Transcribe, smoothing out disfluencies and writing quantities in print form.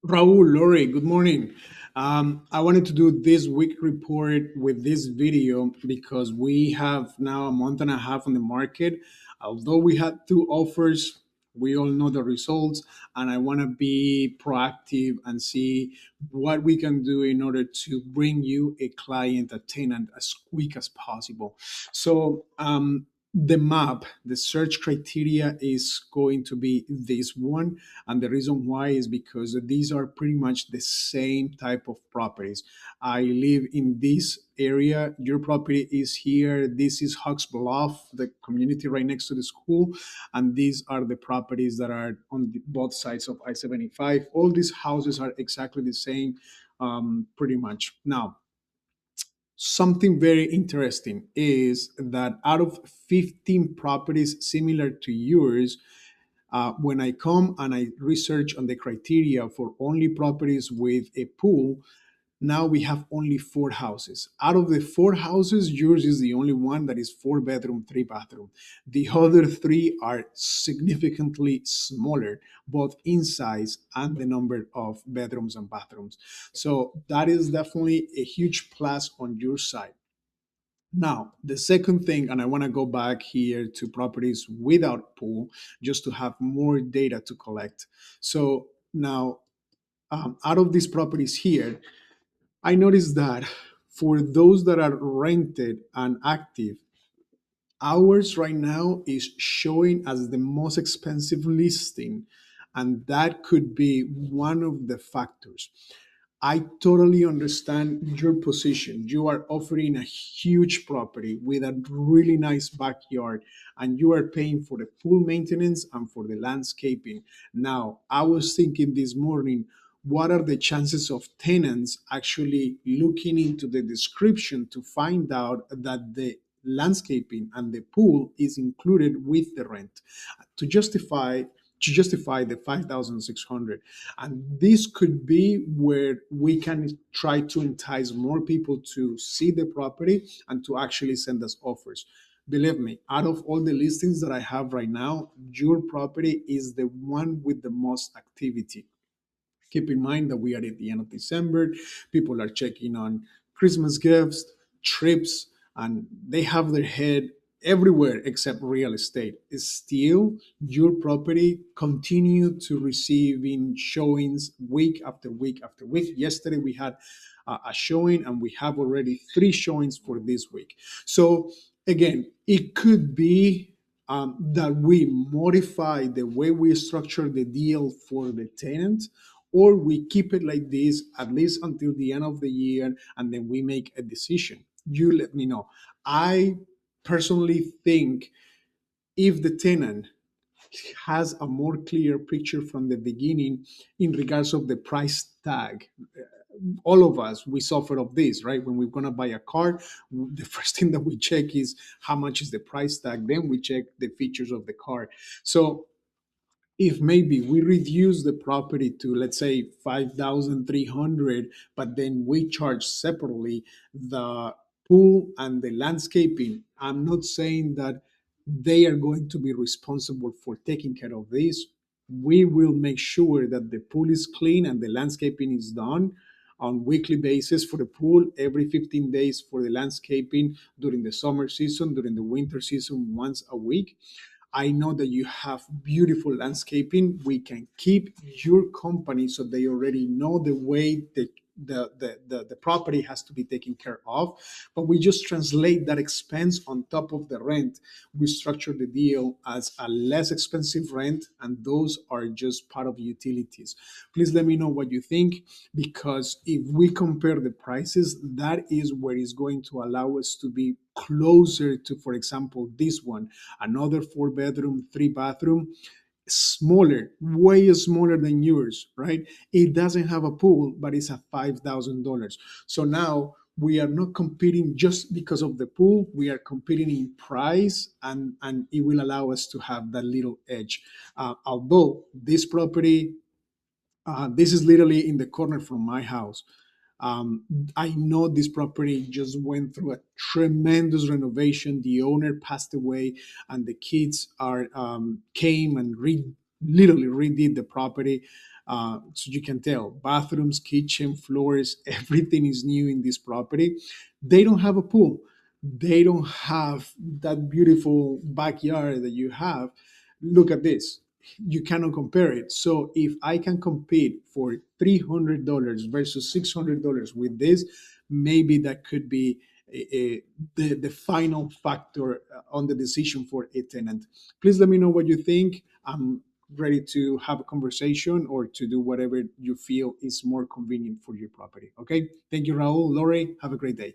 Raul, Lori, good morning. I wanted to do this week report with this video because we have now a month and a half on the market. Although we had two offers, we all know the results, and I want to be proactive and see what we can do in order to bring you a client, a tenant, as quick as possible. So, the map, the search criteria is going to be this one, and the reason why is because these are pretty much the same type of properties. I live in this area, your property is here, this is Hawks Bluff, the community right next to the school, and these are the properties that are on both sides of I-75. All these houses are exactly the same, pretty much. Now, something very interesting is that out of 15 properties similar to yours, when I come and I research on the criteria for only properties with a pool, now we have only four houses. Out of the four houses, yours is the only one that is four bedroom, three bathroom. The other three are significantly smaller, both in size and the number of bedrooms and bathrooms. So that is definitely a huge plus on your side. Now, the second thing, and I want to go back here to properties without pool just to have more data to collect. So now, out of these properties here, I noticed that for those that are rented and active, ours right now is showing as the most expensive listing, and that could be one of the factors. I totally understand your position. You are offering a huge property with a really nice backyard, and you are paying for the pool maintenance and for the landscaping. Now, I was thinking this morning, what are the chances of tenants actually looking into the description to find out that the landscaping and the pool is included with the rent to justify the 5,600, and this could be where we can try to entice more people to see the property and to actually send us offers. Believe me, out of all the listings that I have right now, your property is the one with the most activity. Keep in mind that we are at the end of December. People are checking on Christmas gifts, trips, and they have their head everywhere except real estate. Still, your property continue to receiving showings week after week after week. Yesterday we had a showing, and we have already three showings for this week. So again, it could be that we modify the way we structure the deal for the tenant, or we keep it like this at least until the end of the year, and then we make a decision. You let me know. I personally think if the tenant has a more clear picture from the beginning in regards of the price tag, all of us, we suffer of this, right? When we're going to buy a car, the first thing that we check is how much is the price tag, then we check the features of the car. So if maybe we reduce the property to, let's say, 5,300, but then we charge separately the pool and the landscaping, I'm not saying that they are going to be responsible for taking care of this. We will make sure that the pool is clean and the landscaping is done on weekly basis for the pool, every 15 days for the landscaping, during the summer season, during the winter season, once a week. I know that you have beautiful landscaping. We can keep your company so they already know the way the property has to be taken care of. But we just translate that expense on top of the rent. We structure the deal as a less expensive rent, and those are just part of utilities. Please let me know what you think, because if we compare the prices, that is where it's going to allow us to be closer to, for example, this one, another four bedroom, three bathroom, smaller, way smaller than yours, right? It doesn't have a pool, but it's a $5,000. So now we are not competing just because of the pool. We are competing in price, and it will allow us to have that little edge. Although this property, this is literally in the corner from my house. Um, I know this property just went through a tremendous renovation. The owner passed away, and the kids are came and literally redid the property. So you can tell bathrooms, kitchen, floors, everything is new in this property. They don't have a pool. They don't have that beautiful backyard that you have. Look at this. You cannot compare it. So if I can compete for $300 versus $600 with this, maybe that could be the final factor on the decision for a tenant. Please let me know what you think. I'm ready to have a conversation or to do whatever you feel is more convenient for your property. Okay. Thank you, Raul. Lori, have a great day.